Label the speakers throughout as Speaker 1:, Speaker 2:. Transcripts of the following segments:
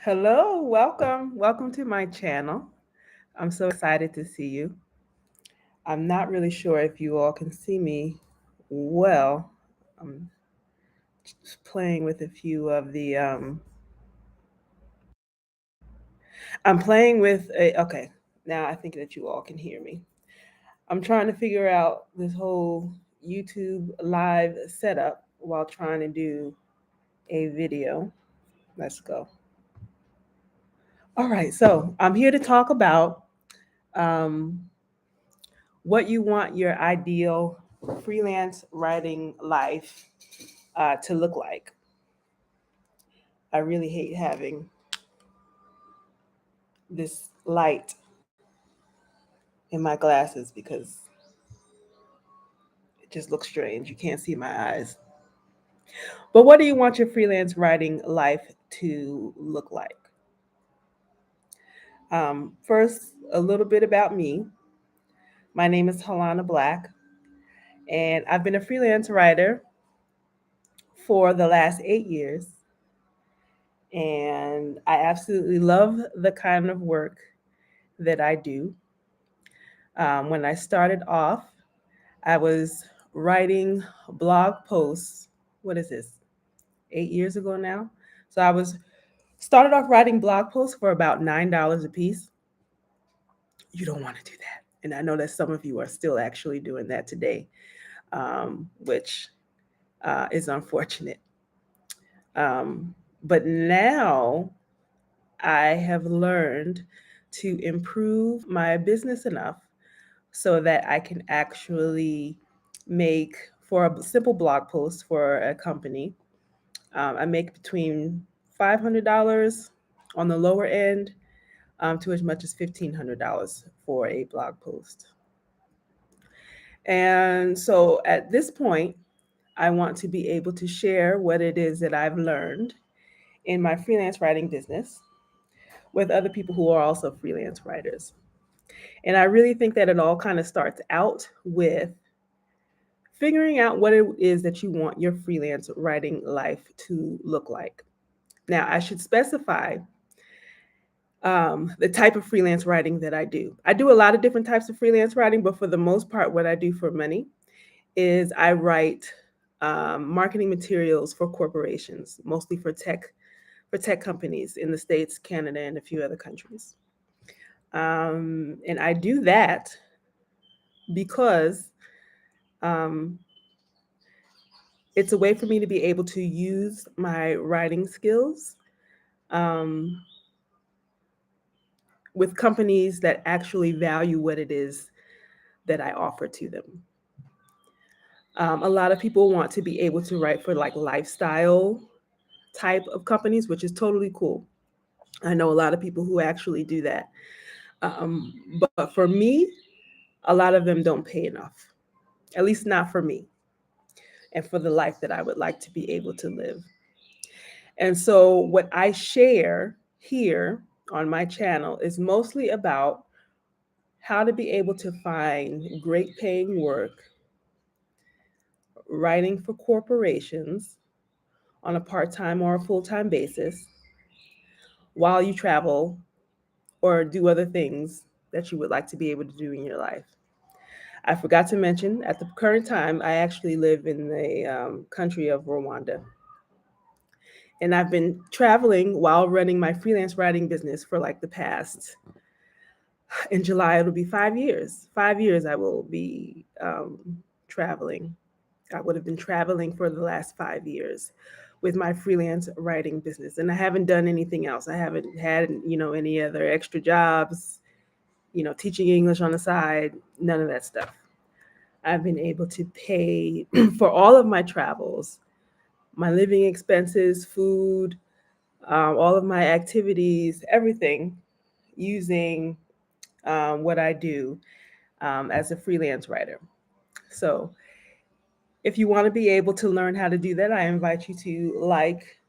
Speaker 1: Hello, welcome. Welcome to my channel. I'm so excited to see you. I'm not really sure if you all can see me well. I'm just playing with a few of the I'm playing with okay. Now I think that you all can hear me. I'm trying to figure out this whole YouTube live setup while trying to do a video. Let's go. All right, so I'm here to talk about um, what you want your ideal freelance writing life to look like. I really hate having this light in my glasses because it just looks strange. You can't see my eyes. But what do you want your freelance writing life to look like? First, a little bit about me. My name is Halana Black, and I've been a freelance writer for the last 8 years. And I absolutely love the kind of work that I do. When I started off, I was writing blog posts. What is this? 8 years ago now. So I was started off writing blog posts for about $9 a piece. You don't want to do that, and I know that some of you are still actually doing that today, which is unfortunate. Um, but now I have learned to improve my business enough so that I can actually make for a simple blog post for a company. I make between $500 on the lower end to as much as $1,500 for a blog post. And so at this point, I want to be able to share what it is that I've learned in my freelance writing business with other people who are also freelance writers. And I really think that it all kind of starts out with figuring out what it is that you want your freelance writing life to look like. Now, I should specify the type of freelance writing that I do. I do a lot of different types of freelance writing, but for the most part, what I do for money is I write marketing materials for corporations, mostly for tech companies in the States, Canada, and a few other countries. And I do that because um, it's a way for me to be able to use my writing skills um, with companies that actually value what it is that I offer to them. A lot of people want to be able to write for like lifestyle type of companies, which is totally cool. I know a lot of people who actually do that. But for me, a lot of them don't pay enough, at least not for me and for the life that I would like to be able to live. And so, what I share here on my channel is mostly about how to be able to find great paying work writing for corporations on a part time or a full time basis while you travel or do other things that you would like to be able to do in your life. I forgot to mention at the current time, I actually live in the country of Rwanda. And I've been traveling while running my freelance writing business for like the past, in July, it'll be 5 years. 5 years I will be traveling. I would have been traveling for the last 5 years with my freelance writing business. And I haven't done anything else. I haven't had, any other extra jobs, teaching English on the side, none of that stuff. I've been able to pay for all of my travels, my living expenses, food, all of my activities, everything using what I do as a freelance writer. So, if you want to be able to learn how to do that, I invite you to like,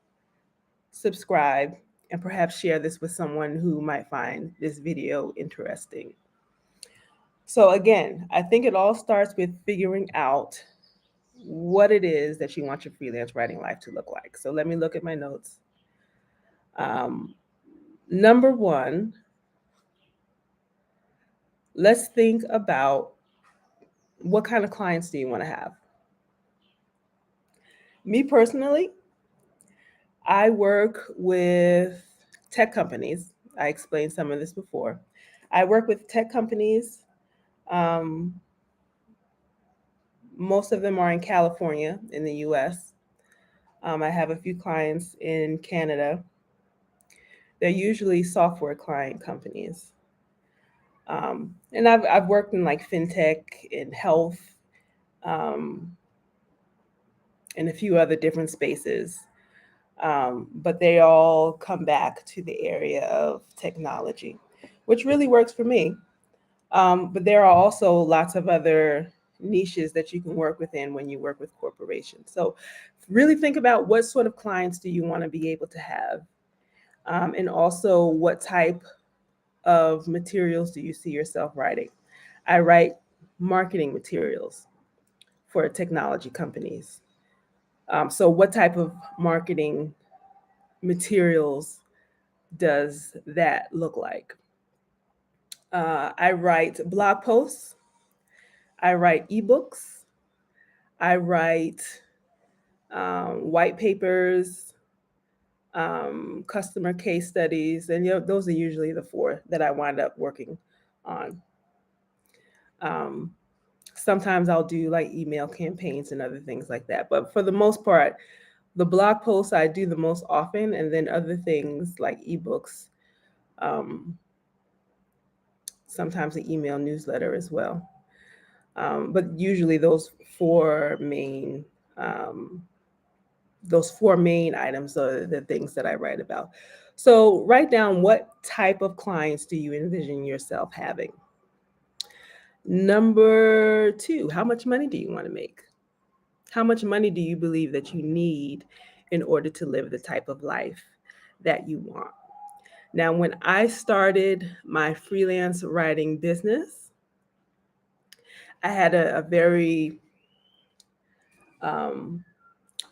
Speaker 1: subscribe, and perhaps share this with someone who might find this video interesting. So, again, I think it all starts with figuring out what it is that you want your freelance writing life to look like. So, let me look at my notes. Um, Number one, let's think about what kind of clients do you want to have? Me personally, I work with tech companies. I explained some of this before. I work with tech companies. Um, Most of them are in California, in the US. I have a few clients in Canada. They're usually software client companies. And I've worked in like fintech, in health, um, and a few other different spaces. But they all come back to the area of technology, which really works for me. But there are also lots of other niches that you can work within when you work with corporations. So really think about what sort of clients do you want to be able to have, and also what type of materials do you see yourself writing. I write marketing materials for technology companies. So what type of marketing materials does that look like? I write blog posts, I write ebooks, I write white papers, customer case studies, and those are usually the four that I wind up working on. Um, Sometimes I'll do like email campaigns and other things like that, but for the most part, the blog posts I do the most often, and then other things like ebooks, um, sometimes an email newsletter as well. But usually four main um, those four main items are the things that I write about. So write down what type of clients do you envision yourself having. Number two, how much money do you want to make? How much money do you believe that you need in order to live the type of life that you want? Now, when I started my freelance writing business, I had a very um,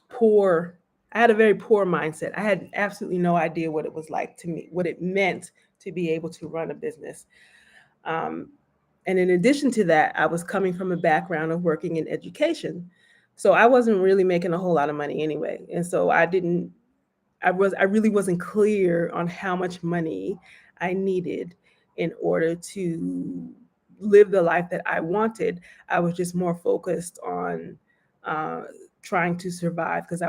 Speaker 1: poor I had a very poor mindset. I had absolutely no idea what it was like to me, what it meant to be able to run a business. Um, and in addition to that, I was coming from a background of working in education. So I wasn't really making a whole lot of money anyway. And so I really wasn't clear on how much money I needed in order to live the life that I wanted. I was just more focused on uh, trying to survive because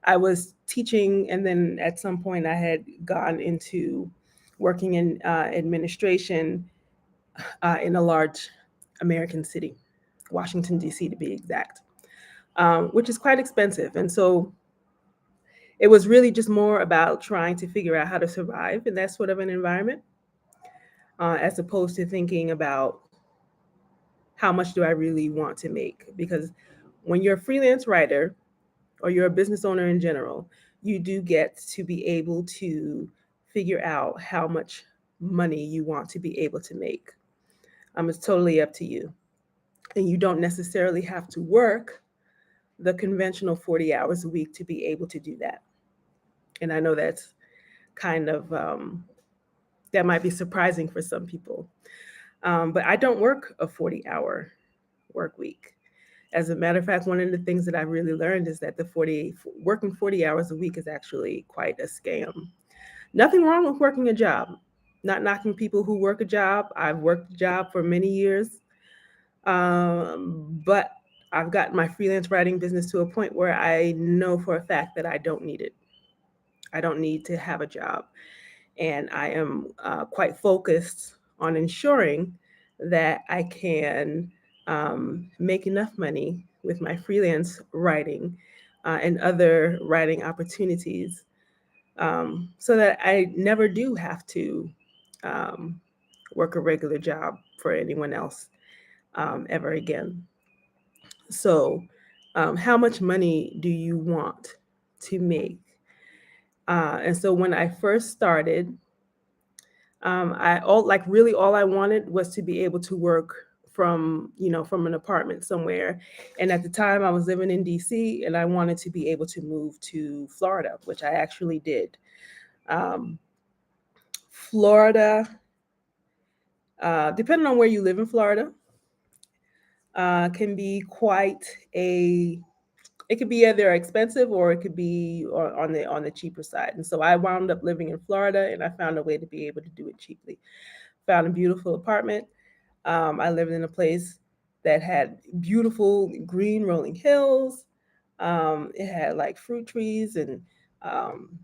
Speaker 1: I was teaching, and then at some point I had gone into working in administration in a large American city, Washington D.C. to be exact, which is quite expensive, and so it was really just more about trying to figure out how to survive in that sort of an environment, as opposed to thinking about how much do I really want to make. Because when you're a freelance writer or you're a business owner in general, you do get to be able to figure out how much money you want to be able to make. It's totally up to you. And you don't necessarily have to work the conventional 40 hours a week to be able to do that. And I know that's kind of that might be surprising for some people. But I don't work a 40-hour work week. As a matter of fact, one of the things that I really learned is that working 40 hours a week is actually quite a scam. Nothing wrong with working a job. Not knocking people who work a job. I've worked a job for many years, but I've gotten my freelance writing business to a point where I know for a fact that I don't need it. I don't need to have a job. And I am quite focused on ensuring that I can make enough money with my freelance writing and other writing opportunities, so that I never do have to um, work a regular job for anyone else ever again. So, how much money do you want to make? And so when I first started, all I wanted was to be able to work from an apartment somewhere. And at the time, I was living in DC, and I wanted to be able to move to Florida, which I actually did. Um, Florida, depending on where you live in Florida, can be quite a it could be either expensive or it could be on the cheaper side. And so I wound up living in Florida, and I found a way to be able to do it cheaply. Found a beautiful apartment. I lived in a place that had beautiful green rolling hills. It had like fruit trees and um,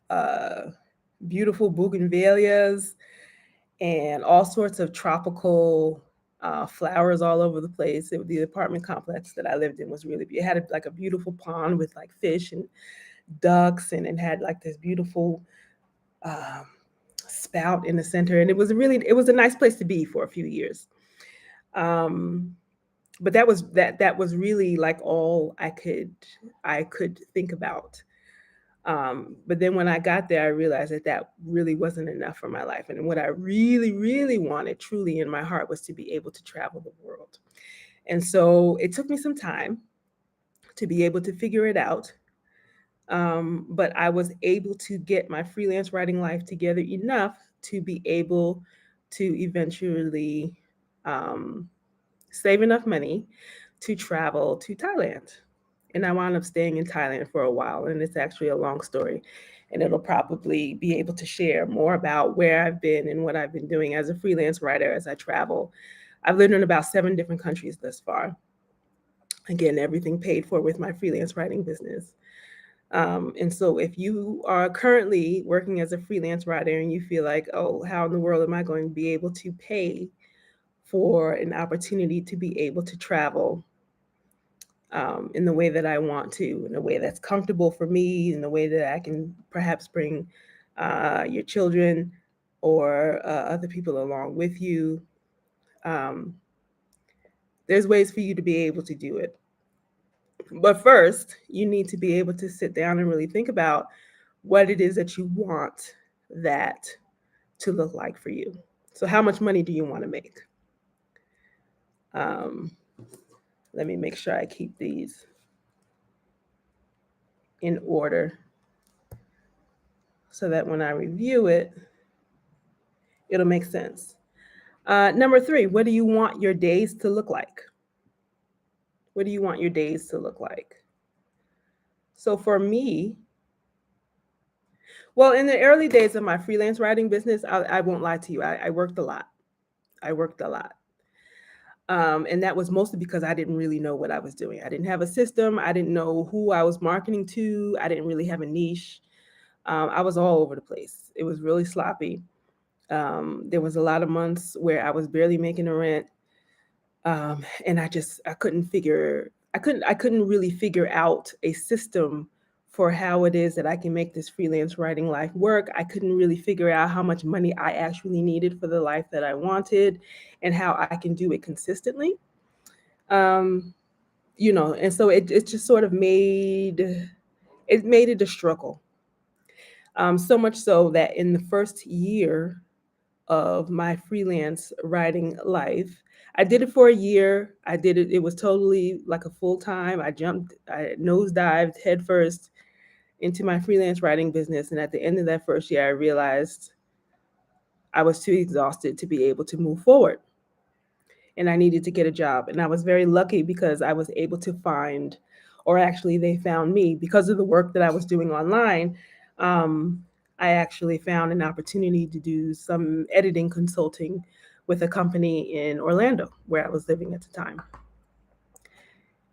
Speaker 1: uh, beautiful bougainvilleas and all sorts of tropical flowers all over the place. The apartment complex that I lived in was really, it had like a beautiful pond with like fish and ducks, and it had like this beautiful um, spout in the center. And it was a nice place to be for a few years. Um, but that was really like all I could think about. But then when I got there, I realized that that really wasn't enough for my life. And what I really, really wanted truly in my heart was to be able to travel the world. And so it took me some time to be able to figure it out. But I was able to get my freelance writing life together enough to be able to eventually um, save enough money to travel to Thailand. And I wound up staying in Thailand for a while, and it's actually a long story. And it'll probably be able to share more about where I've been and what I've been doing as a freelance writer as I travel. I've lived in about 7 different countries thus far. Again, everything paid for with my freelance writing business. And so, if you are currently working as a freelance writer and you feel like, oh, how in the world am I going to be able to pay for an opportunity to be able to travel in the way that I want to, in a way that's comfortable for me, in the way that I can perhaps bring your children or other people along with you. Um, there's ways for you to be able to do it. But first, you need to be able to sit down and really think about what it is that you want that to look like for you. So, how much money do you want to make? Um, let me make sure I keep these in order so that when I review it, it'll make sense. Number 3, what do you want your days to look like? What do you want your days to look like? So for me, well, in the early days of my freelance writing business, I won't lie to you, I worked a lot. I worked a lot. And that was mostly because I didn't really know what I was doing. I didn't have a system. I didn't know who I was marketing to. I didn't really have a niche. I was all over the place. It was really sloppy. There was a lot of months where I was barely making a rent. And I couldn't really figure out a system for how it is that I can make this freelance writing life work. I couldn't really figure out how much money I actually needed for the life that I wanted and how I can do it consistently. Um, and so it just sort of made it a struggle. So much so that in the first year of my freelance writing life. I did it for a year. It was totally like a full time. I nosedived headfirst into my freelance writing business. And at the end of that first year, I realized I was too exhausted to be able to move forward. And I needed to get a job. And I was very lucky because I was able to find, or actually, they found me because of the work that I was doing online. Um, I actually found an opportunity to do some editing consulting with a company in Orlando where I was living at the time.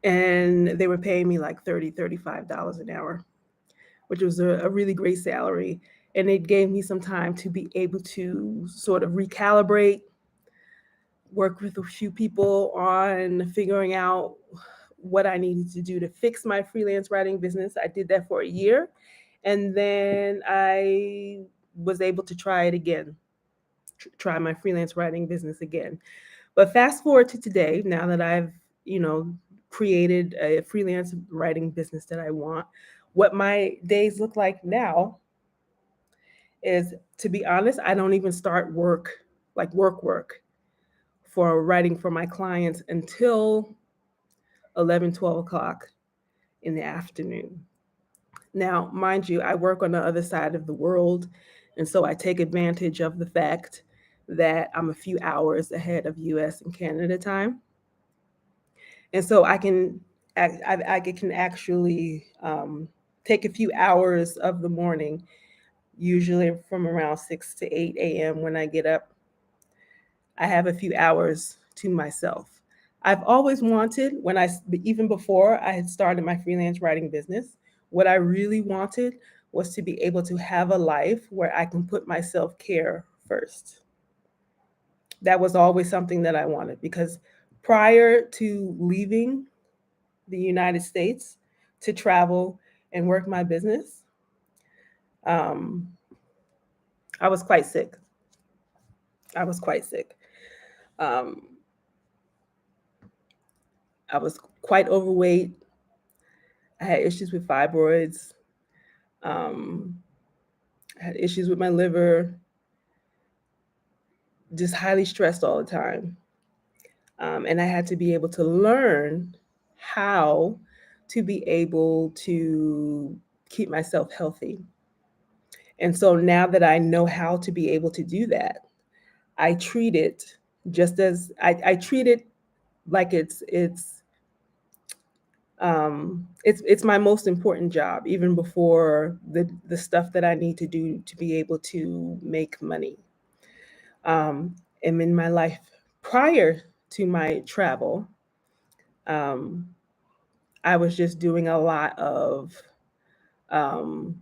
Speaker 1: And they were paying me like $35 an hour, which was a really great salary. And it gave me some time to be able to sort of recalibrate, work with a few people on figuring out what I needed to do to fix my freelance writing business. I did that for a year. And then I was able to try it again, try my freelance writing business again. But fast forward to today, now that I've, you know, created a freelance writing business that I want, what my days look like now is, to be honest, I don't even start work, like work, for writing for my clients until 11, 12 o'clock in the afternoon. Now, mind you, I work on the other side of the world. And so I take advantage of the fact that I'm a few hours ahead of US and Canada time. And so I can actually take a few hours of the morning, usually from around 6 to 8 a.m. when I get up. I have a few hours to myself. I've always wanted, even before I had started my freelance writing business, what I really wanted was to be able to have a life where I can put my self care first. That was always something that I wanted because prior to leaving the United States to travel and work my business, um, I was quite sick. I was quite sick. Um, I was quite overweight. I had issues with fibroids. Um, I had issues with my liver. Just highly stressed all the time. And I had to be able to learn how to be able to keep myself healthy. And so now that I know how to be able to do that, I treat it I treat it like it's my most important job, even before the stuff that I need to do to be able to make money. And in my life prior to my travel, um, I was just doing a lot of um,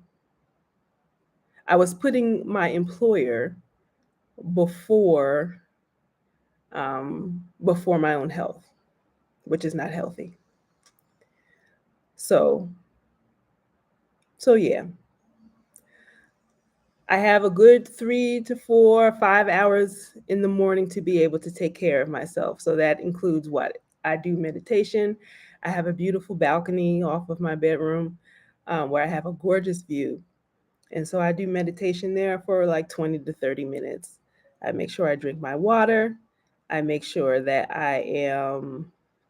Speaker 1: I was putting my employer before before my own health, which is not healthy. So so yeah, I have a good 3 to 4, 5 hours in the morning to be able to take care of myself. So that includes what I do meditation. I have a beautiful balcony off of my bedroom where I have a gorgeous view. And so I do meditation there for like 20 to 30 minutes. I make sure I drink my water. I make sure that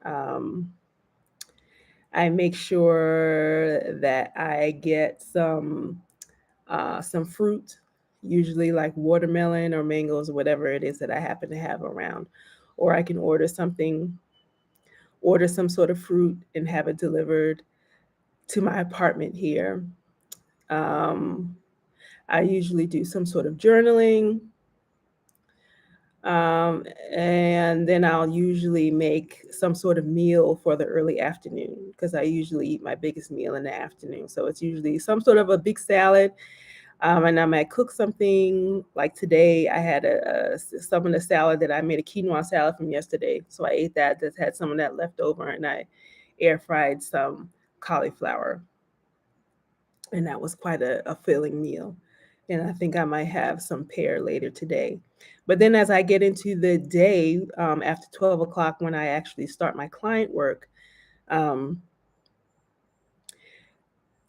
Speaker 1: um, I make sure that I get some fruit, usually like watermelon or mangoes, whatever it is that I happen to have around. Or I can order some sort of fruit and have it delivered to my apartment here. Um, I usually do some sort of journaling. Um, and then I'll usually make some sort of meal for the early afternoon because I usually eat my biggest meal in the afternoon. So it's usually some sort of a big salad. And I might cook something like today. I had some of the salad that I made a quinoa salad from yesterday. So I ate that, just had some of that left over, and I air fried some cauliflower. And that was quite a filling meal. And I think I might have some pear later today. But then as I get into the day, after 12 o'clock, when I actually start my client work, um,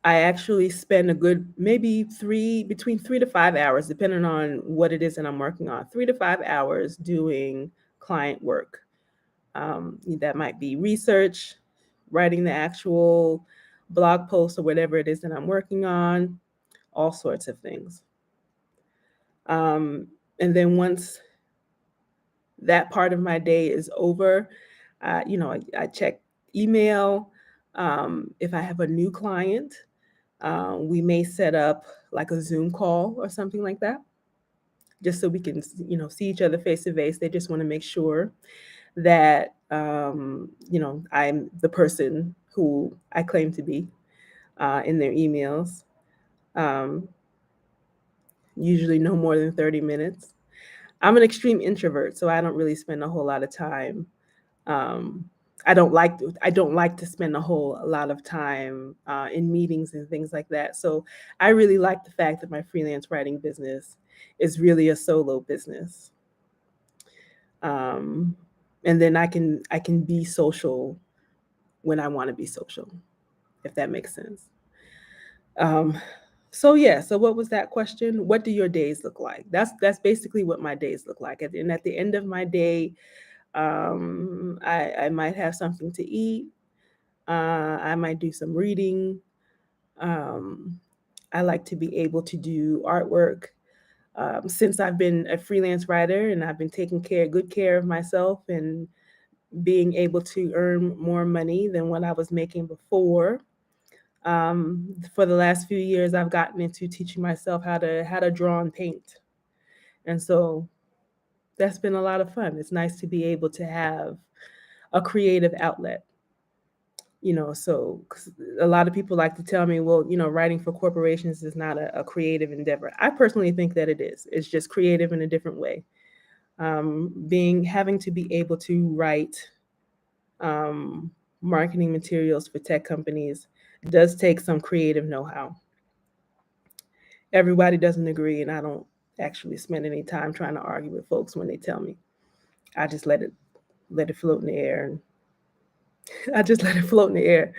Speaker 1: I actually spend a good maybe between 3 to 5 hours, depending on what it is that I'm working on, 3 to 5 hours doing client work. That might be research, writing the actual blog post or whatever it is that I'm working on, all sorts of things. Um, and then once that part of my day is over, I check email. If I have a new client, we may set up like a Zoom call or something like that, just so we can, see each other face to face. They just want to make sure that, I'm the person who I claim to be in their emails. Um, Usually no more than 30 minutes. I'm an extreme introvert, so I don't really spend a whole lot of time. Um, I don't like to spend a whole lot of time in meetings and things like that. So I really like the fact that my freelance writing business is really a solo business. Um, and then I can be social when I want to be social, if that makes sense. Um, so yeah, so what was that question? What do your days look like? That's basically what my days look like. And at the end of my day, I might have something to eat. I might do some reading. Um, I like to be able to do artwork. Since I've been a freelance writer and I've been taking good care of myself and being able to earn more money than what I was making before. For the last few years, I've gotten into teaching myself how to draw and paint, and so that's been a lot of fun. It's nice to be able to have a creative outlet. So 'cause a lot of people like to tell me, well, writing for corporations is not a creative endeavor. I personally think that it is. It's just creative in a different way. Being having to be able to write um, marketing materials for tech companies does take some creative know-how. Everybody doesn't agree, and I don't actually spend any time trying to argue with folks when they tell me. I just let it float in the air, and I just let it float in the air,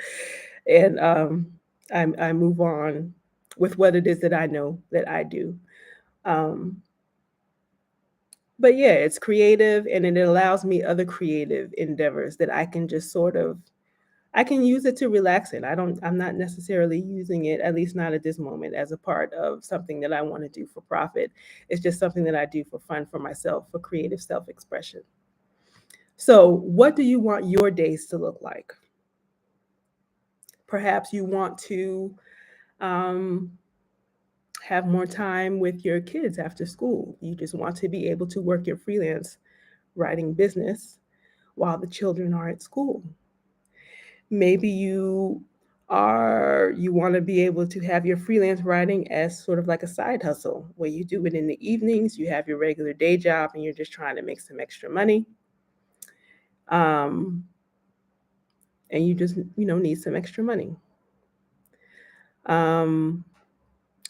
Speaker 1: and I move on with what it is that I know that I do. Um, but yeah, it's creative, and it allows me other creative endeavors that I can just sort of I can use it to relax it. I'm not necessarily using it, at least not at this moment, as a part of something that I want to do for profit. It's just something that I do for fun for myself, for creative self-expression. So, what do you want your days to look like? Perhaps you want to um, have more time with your kids after school. You just want to be able to work your freelance writing business while the children are at school. Maybe you want to be able to have your freelance writing as sort of like a side hustle where you do it in the evenings, you have your regular day job and you're just trying to make some extra money. Um, and you just, need some extra money. Um,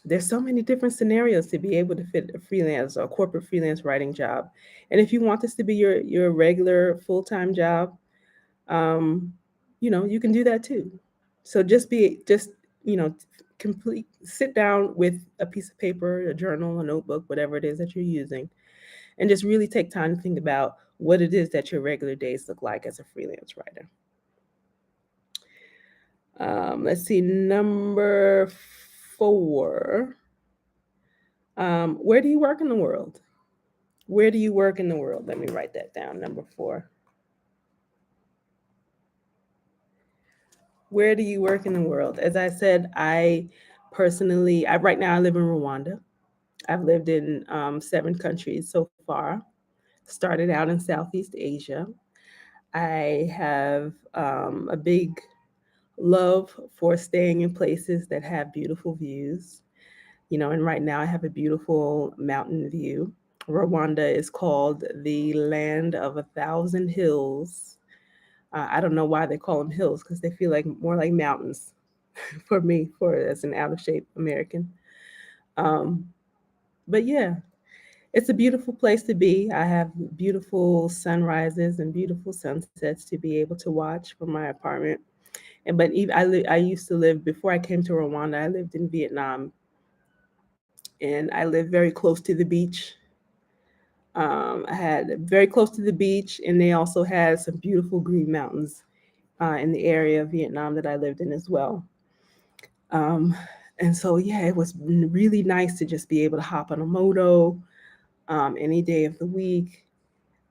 Speaker 1: there's so many different scenarios to be able to fit a freelance or corporate freelance writing job. And if you want this to be your regular full-time job, um, you can do that too. So just, you know, complete sit down with a piece of paper, a journal, a notebook, whatever it is that you're using, and just really take time to think about what it is that your regular days look like as a freelance writer. Let's see, number 4. Where do you work in the world? Where do you work in the world? Let me write that down. Number 4. Where do you work in the world? As I said, right now I live in Rwanda. I've lived in 7 countries so far. Started out in Southeast Asia. I have a big love for staying in places that have beautiful views. And right now I have a beautiful mountain view. Rwanda is called the land of 1,000 hills. I don't know why they call them hills because they feel like more like mountains for me, for as an out of shape American. Um, but yeah, it's a beautiful place to be. I have beautiful sunrises and beautiful sunsets to be able to watch from my apartment. And but even I used to live before I came to Rwanda. I lived in Vietnam, and I lived very close to the beach. I had very close to the beach, and they also had some beautiful green mountains in the area of Vietnam that I lived in as well. Um, and so, yeah, it was really nice to just be able to hop on a moto any day of the week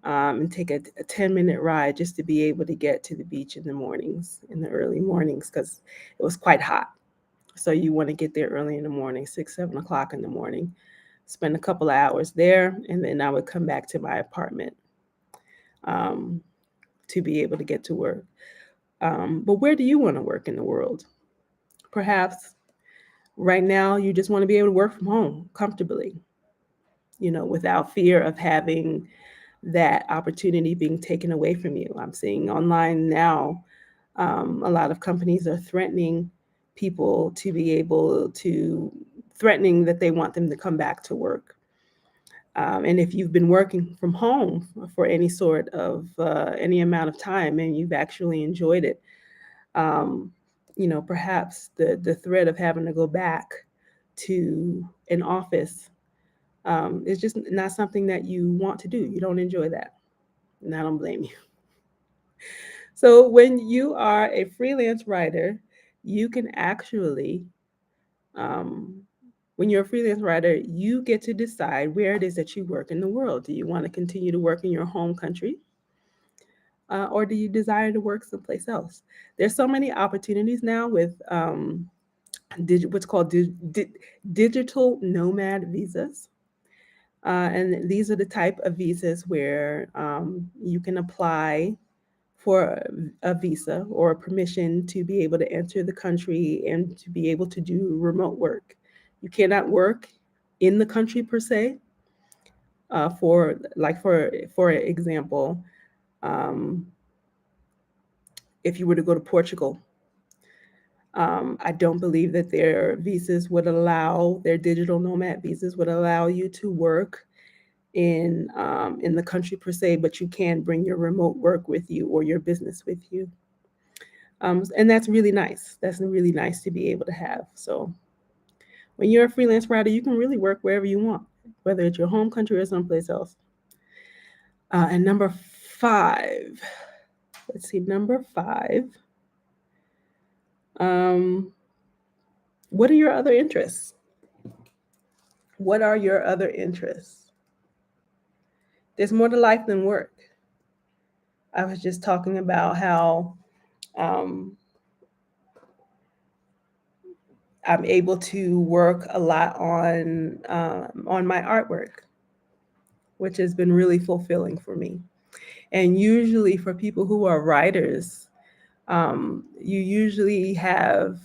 Speaker 1: and take a 10-minute ride just to be able to get to the beach in the mornings, in the early mornings, because it was quite hot. So you want to get there early in the morning, 6, 7 o'clock in the morning, spend a couple of hours there, and then I would come back to my apartment um, to be able to get to work. But where do you want to work in the world? Perhaps right now you just want to be able to work from home comfortably, without fear of having that opportunity being taken away from you. I'm seeing online now a lot of companies are threatening people to be able to, threatening that they want them to come back to work. And if you've been working from home for any amount of time and you've actually enjoyed it, um, perhaps the threat of having to go back to an office is just not something that you want to do. You don't enjoy that. And I don't blame you. So when you are a freelance writer, you can actually um, When you're a freelance writer, you get to decide where it is that you work in the world. Do you want to continue to work in your home country? Or do you desire to work someplace else? There's so many opportunities now with what's called digital nomad visas. And these are the type of visas where you can apply for a visa or a permission to be able to enter the country and to be able to do remote work. You cannot work in the country per se. For example, um, if you were to go to Portugal, I don't believe that their digital nomad visas would allow you to work in the country per se, but you can bring your remote work with you or your business with you. And that's really nice. That's really nice to be able to have. So when you're a freelance writer, you can really work wherever you want, whether it's your home country or someplace else. And number 5, let's see, number 5. Um, what are your other interests? What are your other interests? There's more to life than work. I was just talking about how um, I'm able to work a lot on my artwork, which has been really fulfilling for me. And usually, for people who are writers, you usually have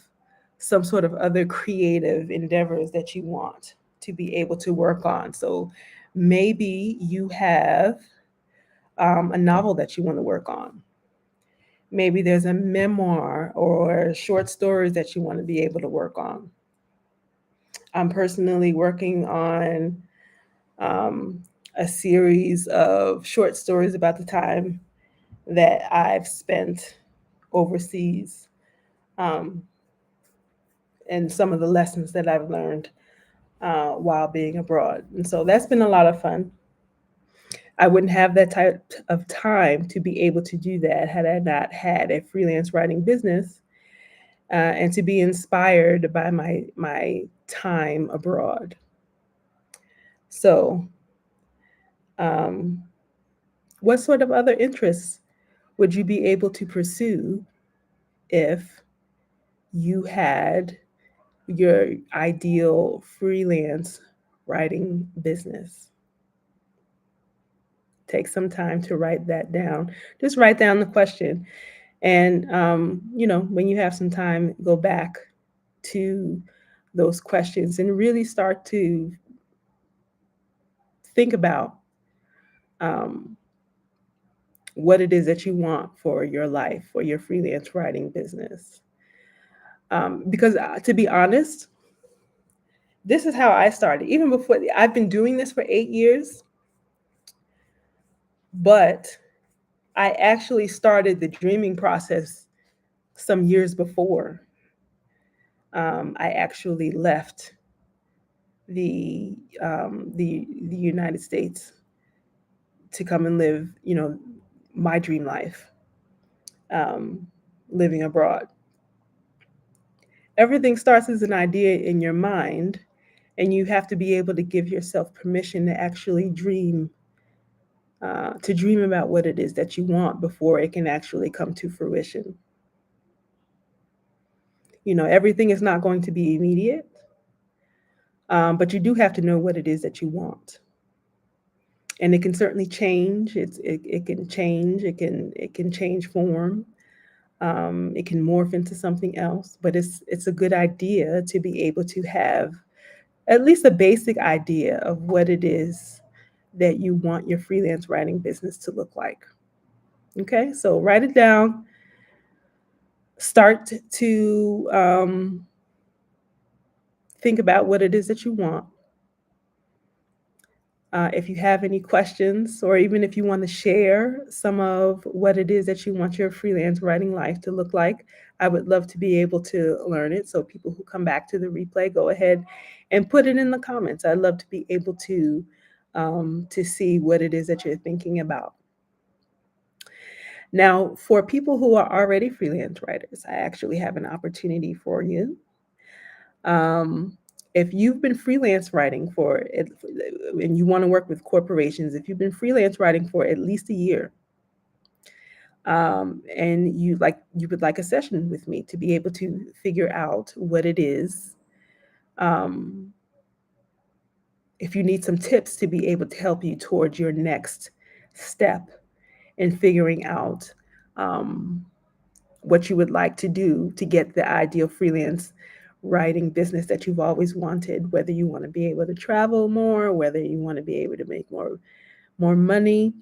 Speaker 1: some sort of other creative endeavors that you want to be able to work on. So maybe you have a novel that you want to work on. Maybe there's a memoir or short stories that you want to be able to work on. I'm personally working on um, a series of short stories about the time that I've spent overseas, um, and some of the lessons that I've learned while being abroad. And so that's been a lot of fun. I wouldn't have that type of time to be able to do that had I not had a freelance writing business, and to be inspired by my time abroad. So, um, what sort of other interests would you be able to pursue if you had your ideal freelance writing business? Take some time to write that down. Just write down the question. And, when you have some time, go back to those questions and really start to think about um, what it is that you want for your life, for your freelance writing business. Because to be honest, this is how I started. Even before, I've been doing this for 8 years, but I actually started the dreaming process some years before I actually left the the United States to come and live, my dream life, um, living abroad. Everything starts as an idea in your mind, and you have to be able to give yourself permission to actually dream about what it is that you want before it can actually come to fruition. Everything is not going to be immediate, but you do have to know what it is that you want. And it can certainly change. It can change. It can change form. It can morph into something else. But it's a good idea to be able to have at least a basic idea of what it is that you want your freelance writing business to look like. Okay, so write it down. Start to think about what it is that you want. If you have any questions, or even if you want to share some of what it is that you want your freelance writing life to look like, I would love to be able to learn it. So, people who come back to the replay, go ahead and put it in the comments. I'd love to be able to see what it is that you're thinking about. Now, for people who are already freelance writers, I actually have an opportunity for you. Um, If you've been freelance writing for it and you want to work with corporations, if you've been freelance writing for at least a year, and you would like a session with me to be able to figure out what it is, um, if you need some tips to be able to help you towards your next step in figuring out um, what you would like to do to get the ideal freelance writing business that you've always wanted, whether you want to be able to travel more, whether you want to be able to make more money.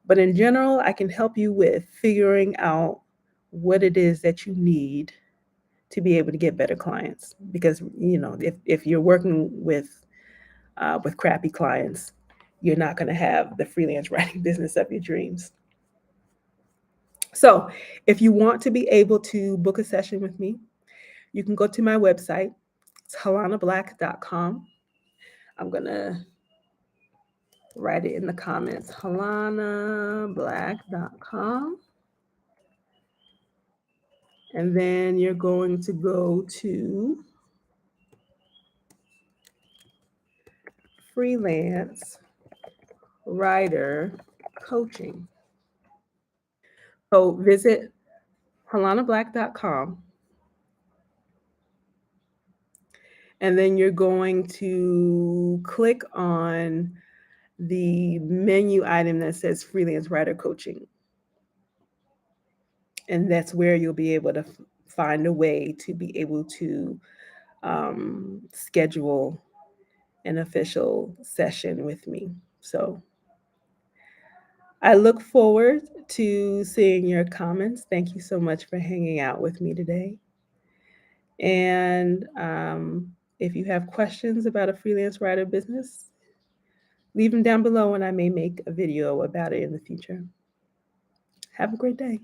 Speaker 1: But in general, I can help you with figuring out what it is that you need to be able to get better clients. Because if you're working with crappy clients, you're not going to have the freelance writing business of your dreams. So, if you want to be able to book a session with me, you can go to my website. It's halanablack.com. I'm going to write it in the comments. halanablack.com. And then you're going to go to freelance writer coaching. So visit halanablack.com, and then you're going to click on the menu item that says freelance writer coaching. And that's where you'll be able to find a way to be able to schedule an official session with me. So I look forward to seeing your comments. Thank you so much for hanging out with me today. And if you have questions about a freelance writer business, leave them down below and I may make a video about it in the future. Have a great day.